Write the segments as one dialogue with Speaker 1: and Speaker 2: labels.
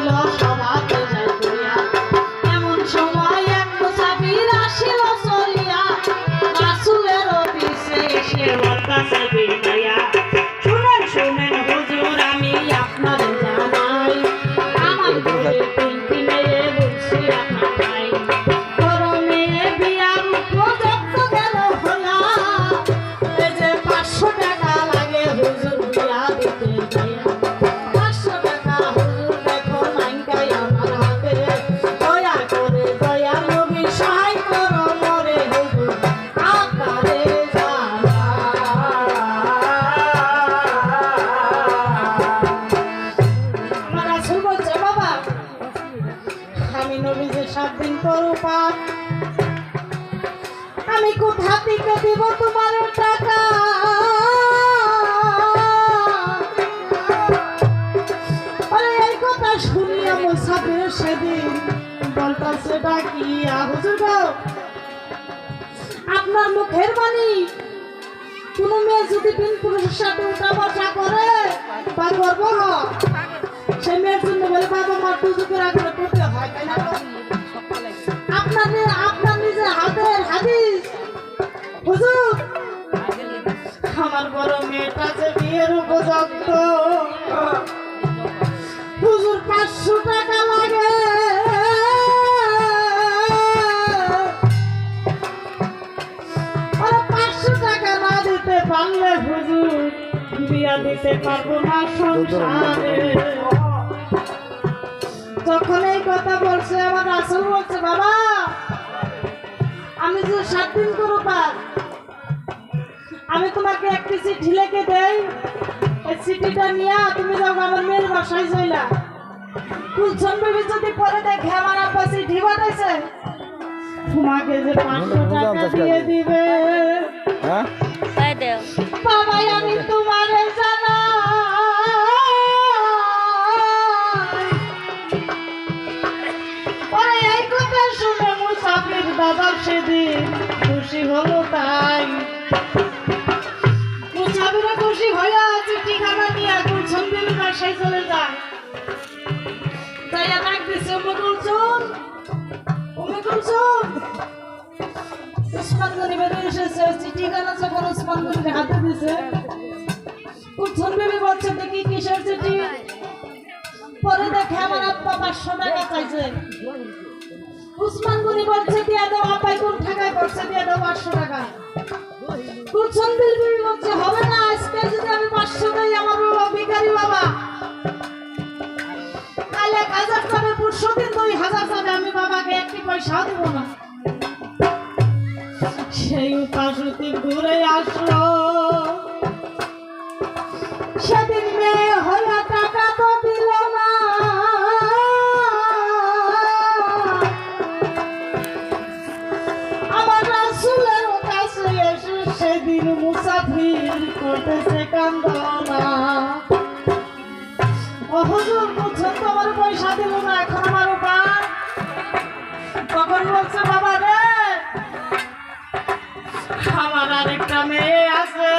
Speaker 1: ছিল সভাতে যাইয়া এমন সময় এক মুসাফির আসিল চলিয়া রাসূলের অফিসে এসে বলতাছে বিনাইয়া শুনেন শুনেন হুজুর আমি আপনাদের জানাই আমার ঘরে তিনটি মেয়ে বলছি আপনার ভাই বড় মেয়ে বিয়ার উপযুক্ত গেল হইয়া এই যে 500 টাকা লাগে হুজুর বিয়া দিতে যাইয়া 500 টাকা হুজুর দেখো নাইকাই আমার হাতে দয়া করে দয়া নবী সহায় করো মরে হুজুর আপনারে জানা আমার রাসূল বলছে বাবা আমি নবী যে 7 দিন করো পাপ আমি কোথা থেকে দিব তোমার টাকা আরে এই কথা শুনিয়া মুসাফির সেদিন বলতাছে ডাকিয়া হুজুর গো আপনার মুখের বাণী কোন মেয়ে যদি তিন পুরুষের সাথে উঠা বসা করে বা গর্ব হয় সে মেয়ের জন্য বলে বাবা মা দুজকের আগ্রহ করতে হয় তাই না আপনার নিজের হাতের হাদিস হুজুর আমার বড় মেয়েটা যে বিয়ের উপযুক্ত হুজুর 500 টাকা লাগে আরে 500 টাকা না দিতে পারলে হুজুর বিয়া দিতে পারবো না সংসারে যখন এই কথা বলছে আমার রাসূল বলছে বাবা আমি যে 7 দিন করো পার আমি তোমাকে একটি চিঠি লিখে দেই এই চিঠিটা নিয়ে তুমি যাও আমার মেয়ের বাসায় যাইলা কুলছন বিবি যদি পরে দেখে আমার আব্বা চিঠি পাঠাইছে তোমাকে যে 500 টাকা দিয়ে দিবে
Speaker 2: হ্যাঁ
Speaker 3: তাই দেও
Speaker 1: বাবা আমি তোমারে জানা পরে এই কথা শুনে মুসাফির দাদা সেদিন খুশি হলো তাই মুসাফিরে খুশি হইয়া চিঠিখানা নিয়ে কুলছন বিবির বাসায় চলে যায় যাইয়া ডাক দিছে কুলছন উসমান গনি বেরিয়ে এসেছে চিঠিখানা যখন উসমান গনির হাতে দিছে কুলছন বিবি বলছে দেখি কিসের চিঠি পরে দেখে আমার আব্বা 500 টাকা চাইছে উসমান গনি বলছে দিয়ে দাও আব্বাই কোন টাকায় করছে দিয়ে দাও 500 টাকা কুলছন বিবি বলছে হবে না আজকে যদি আমি 500 দেই আমার বাবা ভিখারি বাবা কাল 1000 টাকা পরশু দিন 2000 টাকা আমি বাবাকে একটি পয়সা দেব না সেই উপাসতি ঘুরে আসলো সেদিন মেয়ে হইয়া টাকা তো দিল না আমার রাসূলের কাছে এসে সেদিন মুসাফির করতেছে কান্দনা ও হুজুর বুঝছেন তো আমার পয়সা দিল না এখন আমার উপায় তখন বলছে বাবা রে আমার আরেকটা মেয়ে আছে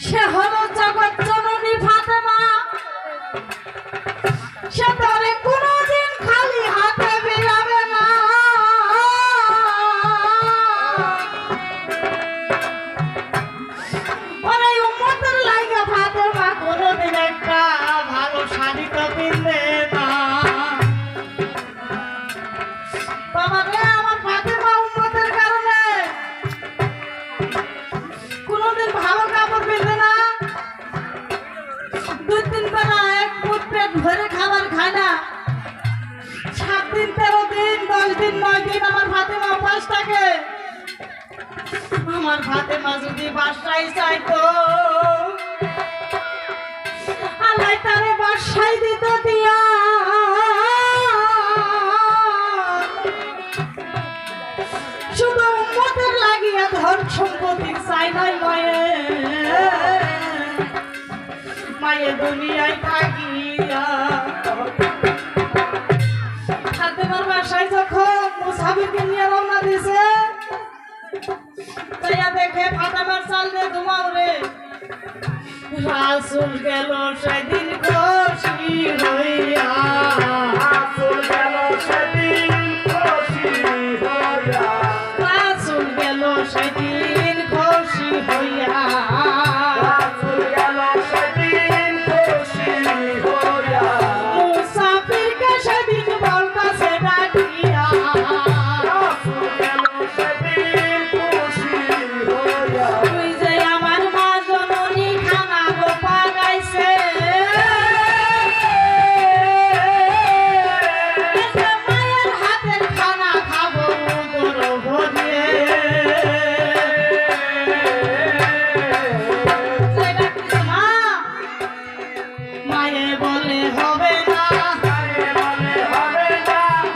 Speaker 1: সে হলো জগৎ জননী ফাতেমা সে তারে কোনোদিন খালি হাতে বেরাবে না ওরে উম্মতের লাইগা ফাতেমা কোনোদিন একটা ভালো শাড়ি তো পিনবে না বাবা রে আমার ফাতেমা উম্মতের কারণে কোনোদিন ভালো কাপড় পিনবে না 2-3 বেলা এক মুঠ পেট ভরে খাবার খায় না 7 দিন 13 দিন 10 দিন 9 দিন আমার ফাতেমা উপাস থাকে আমার ফাতেমা যদি বাসায় চাইতো আল্লাহ তারে বাসায় দিত দিয়া শুধু উম্মতের লাগিয়া ধন সম্পত্তি চাই নাই মায়ে দুনিয়ায় থাকিয়া ফাতেমার বাসায় যখন মুসাফিরকে নিয়ে রওনা দিছে তাইয়া দেখে ফাতেমার চাল দিয়ে ধুমাও রে রাসূল গেল সেদিন খুশি মায়ে বলে হবে না,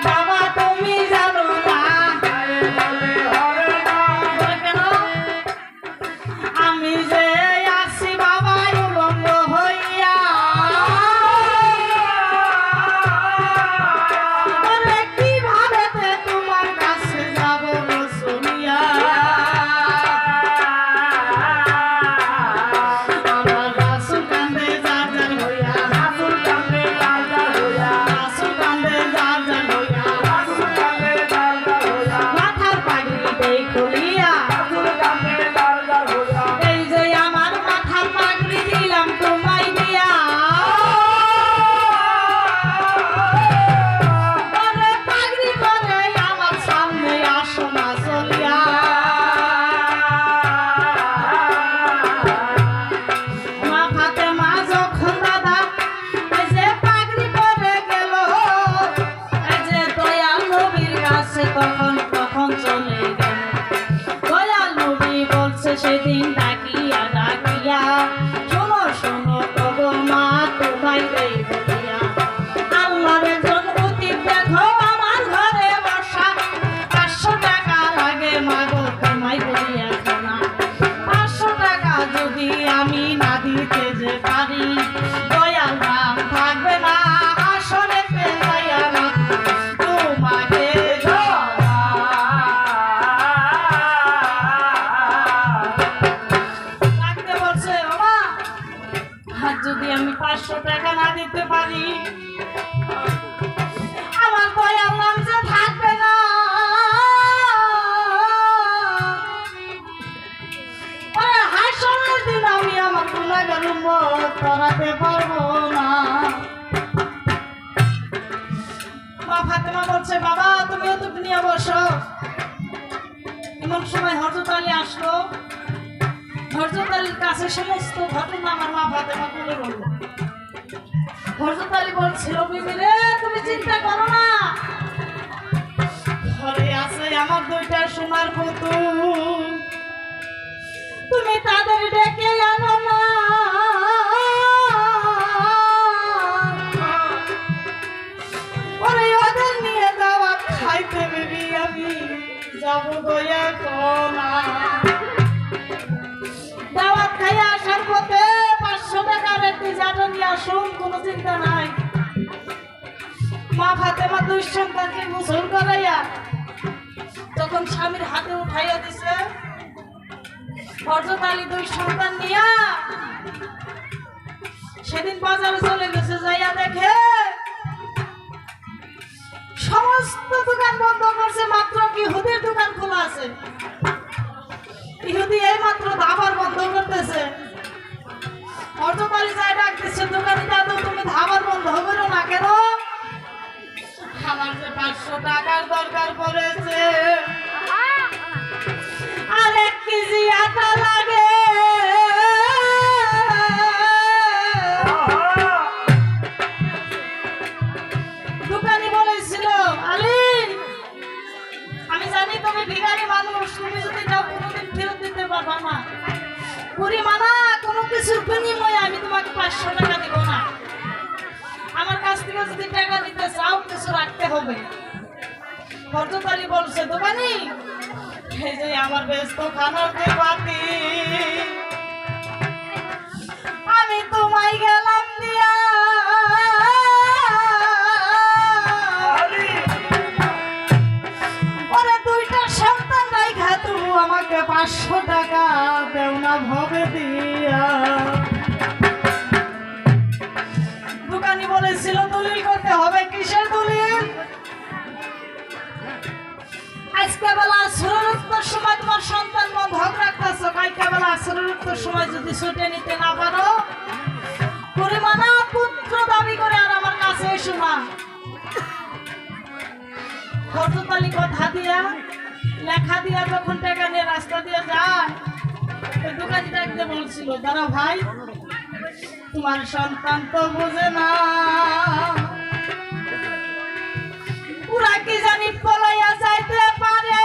Speaker 1: বাবা তুমি জানো না। বলে কেন? আমি যে আসি বাবা উলঙ্গ হইয়া, বলে কিভাবে তোমার কাছে যাব শুনিয়া। আমার রাসূল কান্দে যার যার হইয়া, রাসূল কান্দে যার যার হইয়া, রাসূল কান্দে যার যার হইয়া, রাসূল কান্দে যার যার হইয়া, মাথার পাগড়ি দেই খুলিয়া, রাসূল কান্দে যার যার হইয়া, এই যে আমার মাথার পাগড়ি দিলাম তোমায় দিয়া। বলে পাগড়ি পরে আমার সামনে আসো না চলিয়া। মা ফাতেমা যখন দাদা এই যে পাগড়ি পরে গেল, এই যে দয়াল নবীর কাছে তখন চলে গেল। দয়াল নবী বলছে সেদিন ডাকিয়া ডাকিয়া, শোনো শোনো তবু মা তোমায় দেই বলিয়া। আল্লাহর একজন অতীত দেখো আমার ঘরে বসা, 500 টাকা লাগে মাগো তোমায় বলিয়া খানা। 500 টাকা যদি আমি না দিতে যে পারি, দয়াল নাম থাকবে না আসলে পেলাইয়া না তোমাকে ডাকতে বলছে। বাবা আর যদি আমি 500 টাকা না দিতে পারি, আমার দয়াল নাম যে থাকবে না, ওরে হাসরের দিন আমি আমার গুনাহগার উম্মত করাতে পারবো না। মা ফাতেমা বলছে বাবা তুমিও তো নিয়ে বসো। এমন সময় হযরত আলী আসলো। হযরত আলীর কাছে সমস্ত ঘটনা আমার মা ফাতেমা বলে বলল। হযরত আলী বলছিল বিবি রে তুমি চিন্তা করো না, ঘরে আছে আমার 2টা সোনার পুতুল, তুমি তাদের ডেকে আনো না। ওরে ওদের নিয়ে যাওয়া খাইতে বিবি আমি যাব দয়া কোনা। দাওয়াত খাইয়া আসার পথে 500 টাকার একটি জাটো নিয়ে আসুন, কোনো চিন্তা নাই। মা ফাতেমা 2 সন্তানকে গোসল করাইয়া তখন স্বামীর হাতে উঠাইয়া দিছে। হযরত আলী 2 সন্তান নিয়া সেদিন বাজারে চলে গেছে। যাইয়া দেখে সমস্ত দোকান বন্ধ করছে, মাত্র ইহুদির দোকান খোলা আছে। ইহুদি এই মাত্র ধাবার বন্ধ করতেছে। হযরত আলী যাই ডাক দিচ্ছে, দোকানি দাদু তুমি ধাবার বন্ধ করো না কেন? আমার যে 500 টাকার দরকার পড়েছে, আর 1 কেজি আটা লাগে। দোকানি বলেছিল আলী আমি জানি তুমি ভিখারি মানুষ, তুমি যদি যাও কোনোদিন ফেরত দিতে পারবা না। পরিমাণা কোনো কিছুর বিনিময়ে আমি তোমাকে 500 টাকা দিব না। আমার কাছ থেকে যদি টাকা দিতে চাও কিছু রাখতে হবে। হযরত আলী বলছে দোকানি এই যে আমার ব্যস্ত খানার যে বাতি, আমি তোমায় গেলাম দিয়া। ওরে 2টা সন্তান রাইখা তুমি আমাকে 500 টাকা দেও না ভবে দিয়া। দোকানি বলেছিল দলিল করতে হবে। কিসের দলিল? আজকে বেলা আসরের সময় তোমার সন্তান বন্ধক রাখতেছ, কালকে বেলা আসরের সময় যদি ছুটে নিতে না পারো, পরিমাণা পুত্র দাবি করে আর আমার কাছে এসো না। হযরত আলী কথা দিয়া লেখা দিয়া যখন টাকা নিয়ে রাস্তা দিয়ে যায়, ওই দোকানিটা একদম বলছিল দাঁড়া ভাই তোমার সন্তান তো বুঝে না, পুরা কি জানি পলাইয়া যাইতে পারে।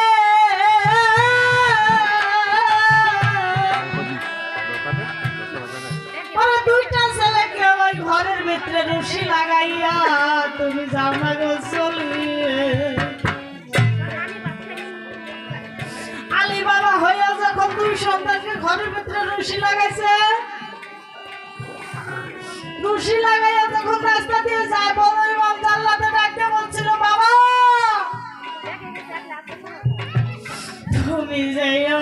Speaker 1: ওরা 2টা ছেলেকে ওই ঘরের ভিতরে রশি লাগাইয়া তুমি যাও না গো চলিয়ে। আলী বাবা হইয়া যখন দুই সন্তানকে ঘরের ভিতরে রশি লাগাইছে, রশি লাগাইয়া যখন রাস্তা দিয়ে যায়, বড় ইমাম জান্নাতে ডাকতে বলছিল, বাবা তুমি যাইয়া